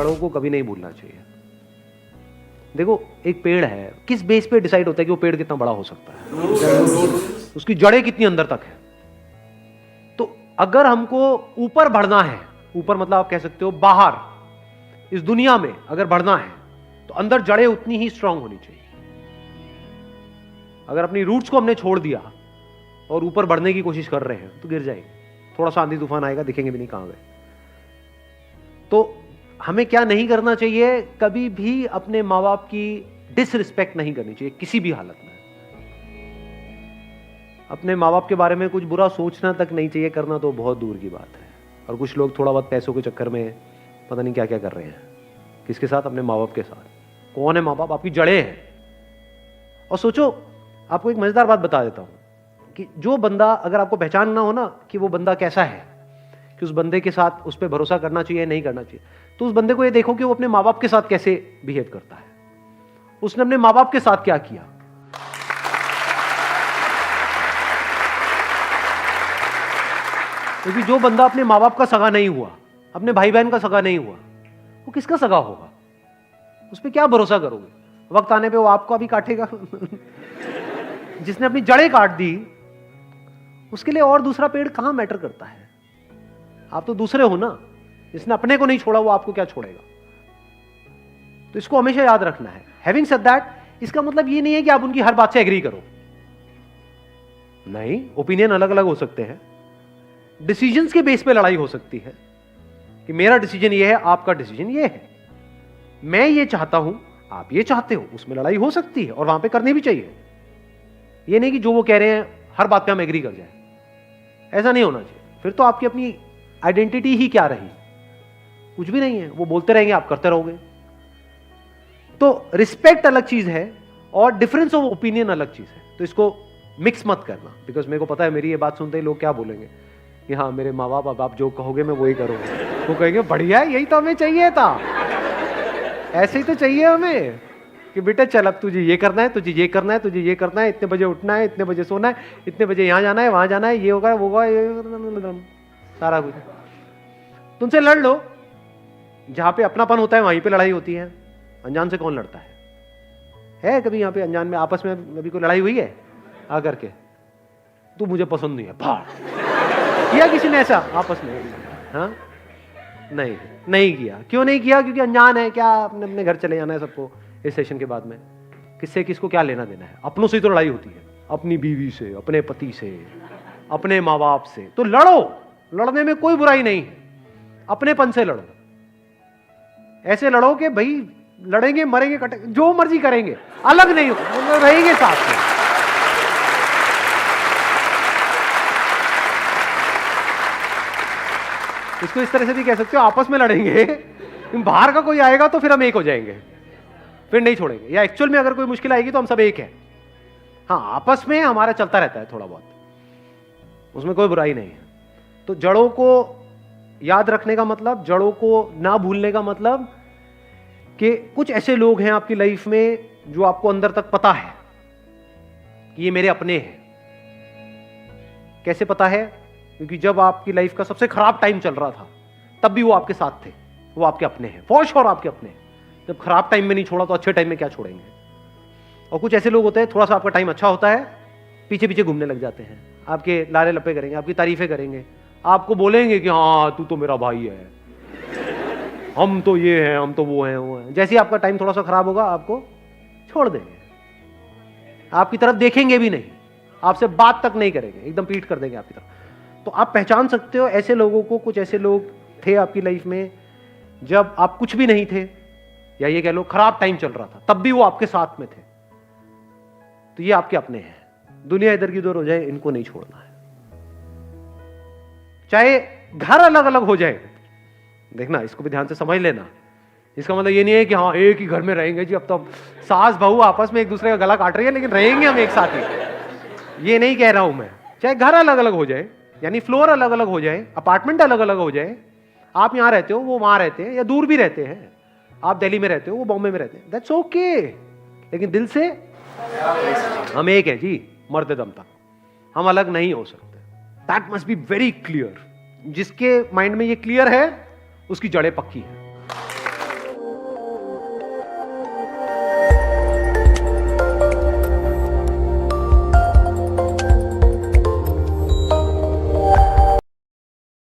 जड़ों को कभी नहीं भूलना चाहिए। देखो, एक पेड़ है, किस बेस पे डिसाइड होता है कि वो पेड़ कितना बड़ा हो सकता है? उसकी जड़ें कितनी अंदर तक है। तो अगर हमको ऊपर बढ़ना है, ऊपर मतलब आप कह सकते हो बाहर इस दुनिया में अगर बढ़ना है, तो अंदर जड़ें उतनी ही स्ट्रांग होनी चाहिए। अगर अपनी रूट्स को हमने छोड़ दिया और ऊपर बढ़ने की कोशिश कर रहे हैं तो गिर जाएंगे। थोड़ा सा आंधी तूफान आएगा, दिखेंगे भी नहीं कहां गए। तो हमें क्या नहीं करना चाहिए, कभी भी अपने माँ बाप की डिसरिस्पेक्ट नहीं करनी चाहिए किसी भी हालत में। अपने माँ बाप के बारे में कुछ बुरा सोचना तक नहीं चाहिए, करना तो बहुत दूर की बात है। और कुछ लोग थोड़ा बहुत पैसों के चक्कर में पता नहीं क्या क्या कर रहे हैं। किसके साथ? अपने माँ बाप के साथ। कौन है माँ बाप? आपकी जड़ें हैं। और सोचो, आपको एक मजेदार बात बता देता हूं कि जो बंदा, अगर आपको पहचानना हो ना कि वो बंदा कैसा है, कि उस बंदे के साथ उस पर भरोसा करना चाहिए नहीं करना चाहिए, तो उस बंदे को ये देखो कि वो अपने माँ बाप के साथ कैसे बिहेव करता है। उसने अपने माँ बाप के साथ क्या किया। क्योंकि जो बंदा अपने माँ बाप का सगा नहीं हुआ, अपने भाई बहन का सगा नहीं हुआ, वो किसका सगा होगा? उस पर क्या भरोसा करोगे? वक्त आने पे वो आपको भी काटेगा। जिसने अपनी जड़ें काट दी, उसके लिए और दूसरा पेड़ कहां मैटर करता है? आप तो दूसरे हो ना। जिसने अपने को नहीं छोड़ा वो आपको क्या छोड़ेगा? तो इसको हमेशा याद रखना है। हैविंग सेड दैट, इसका मतलब ये नहीं है कि आप उनकी हर बात से एग्री करो। नहीं, ओपिनियन अलग अलग हो सकते हैं। डिसीजंस के बेस पे लड़ाई हो सकती है कि मेरा डिसीजन ये है, आपका डिसीजन ये है, मैं ये चाहता हूं, आप ये चाहते हो। उसमें लड़ाई हो सकती है और वहां पे करनी भी चाहिए। ये नहीं कि जो वो कह रहे हैं हर बात पे हम एग्री कर जाए। ऐसा नहीं होना चाहिए। फिर तो आपकी अपनी आइडेंटिटी ही क्या रही? कुछ भी नहीं है। वो बोलते रहेंगे, आप करते रहोगे। तो रिस्पेक्ट अलग चीज है और डिफरेंस ऑफ ओपिनियन अलग चीज है। तो इसको मिक्स मत करना। बिकॉज मेरे को पता है, मेरी ये बात सुनते ही लोग क्या बोलेंगे कि हाँ, मेरे माँ बाप, अब आप जो कहोगे मैं वही करूंगा। वो कहेंगे बढ़िया है, यही तो हमें चाहिए था। ऐसे ही तो चाहिए हमें कि बेटा चल, अब तुझे ये करना है, तुझे ये करना है, तुझे ये करना है, इतने बजे उठना है, इतने बजे सोना है, इतने बजे यहाँ जाना है, वहां जाना है, ये होगा वो होगा, ये सारा कुछ। तुमसे लड़ लो। जहां पे अपनापन होता है वहीं पे लड़ाई होती है। अनजान से कौन लड़ता है कभी यहाँ पे अनजान में आपस में अभी कोई लड़ाई हुई है आकर के? तू मुझे पसंद नहीं है, भाड़ किया किसी ने ऐसा आपस में? हाँ, नहीं किया। क्यों नहीं किया? क्योंकि अनजान है। क्या अपने अपने घर चले जाना है सबको इस सेशन के बाद में। किससे किसको क्या लेना देना है? अपनों से ही तो लड़ाई होती है, अपनी बीवी से, अपने पति से, अपने माँ बाप से। तो लड़ो, लड़ने में कोई बुराई नहीं है। अपनेपन से लड़ो। ऐसे लड़ो कि भाई लड़ेंगे, मरेंगे, कटेंगे, जो मर्जी करेंगे, अलग नहीं हो, रहेंगे साथ में। इसको इस तरह से भी कह सकते हो, आपस में लड़ेंगे, बाहर का कोई आएगा तो फिर हम एक हो जाएंगे, फिर नहीं छोड़ेंगे। या एक्चुअल में अगर कोई मुश्किल आएगी तो हम सब एक हैं। हाँ, आपस में हमारा चलता रहता है थोड़ा बहुत, उसमें कोई बुराई नहीं है। तो जड़ों को याद रखने का मतलब, जड़ों को ना भूलने का मतलब कि कुछ ऐसे लोग हैं आपकी लाइफ में जो आपको अंदर तक पता है कि ये मेरे अपने हैं। कैसे पता है? क्योंकि जब आपकी लाइफ का सबसे खराब टाइम चल रहा था तब भी वो आपके साथ थे, वो आपके अपने हैं, फॉर श्योर आपके अपने हैं। जब खराब टाइम में नहीं छोड़ा तो अच्छे टाइम में क्या छोड़ेंगे? और कुछ ऐसे लोग होते हैं, थोड़ा सा आपका टाइम अच्छा होता है, पीछे पीछे घूमने लग जाते हैं, आपके लारे लपे करेंगे, आपकी तारीफें करेंगे, आपको बोलेंगे कि हाँ तू तो मेरा भाई है, हम तो ये हैं, हम तो वो हैं। जैसे ही आपका टाइम थोड़ा सा खराब होगा आपको छोड़ देंगे, आपकी तरफ देखेंगे भी नहीं, आपसे बात तक नहीं करेंगे, एकदम पीठ कर देंगे आपकी तरफ। तो आप पहचान सकते हो ऐसे लोगों को। कुछ ऐसे लोग थे आपकी लाइफ में जब आप कुछ भी नहीं थे, या ये कह लो खराब टाइम चल रहा था, तब भी वो आपके साथ में थे। तो ये आपके अपने हैं। दुनिया इधर की उधर हो जाए, इनको नहीं छोड़ना है। चाहे घर अलग अलग हो जाए, देखना, इसको भी ध्यान से समझ लेना। इसका मतलब ये नहीं है कि हाँ एक ही घर में रहेंगे जी, अब तो सास बहू आपस में एक दूसरे का गला काट रही है लेकिन रहेंगे हम एक साथ ही। ये नहीं कह रहा हूं मैं। चाहे घर अलग अलग हो जाए, यानी फ्लोर अलग अलग हो जाए, अपार्टमेंट अलग अलग हो जाए, आप यहां रहते हो वो वहां रहते हैं, या दूर भी रहते हैं, आप दिल्ली में रहते हो वो बॉम्बे में रहते हैं, दैट्स ओके। लेकिन दिल से हम एक है जी, मरते दम तक हम अलग नहीं हो सकते। That must be very clear. जिसके माइंड में ये क्लियर है उसकी जड़ें पक्की है।